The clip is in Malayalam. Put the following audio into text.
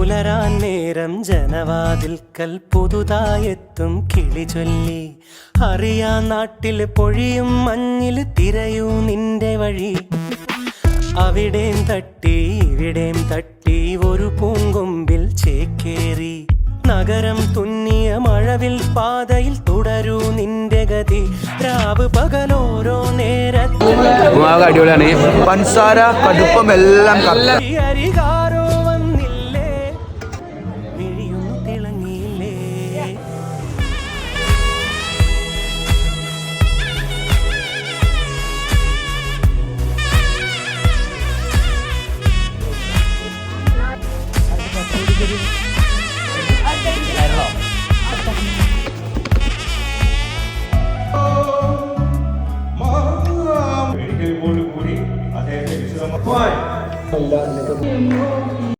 പുലരാൻ നേരം ജനവാതിൽക്കൽ പുതുതായെത്തും കിളി ചൊല്ലി. അറിയാ നാട്ടിൽ പൊഴിയും മഞ്ഞിൽ തിരയൂ നിന്റെ വഴി. അവിടേം തട്ടി ഇവിടേം തട്ടി ഒരു പൂങ്കൊമ്പിൽ ചേക്കേറി. നഗരം തുന്നിയ മഴവിൽ പാതയിൽ തുടരൂ നിന്റെ ഗതി. രാവ് പകലോരോ നേരത്ത് അടിപൊളിയാണ്. പഞ്ചസാര കടുപ്പം എല്ലാം അരികാരോ വന്നില്ലേ, മിഴിയൊന്നു തിളങ്ങിയില്ലേ. One.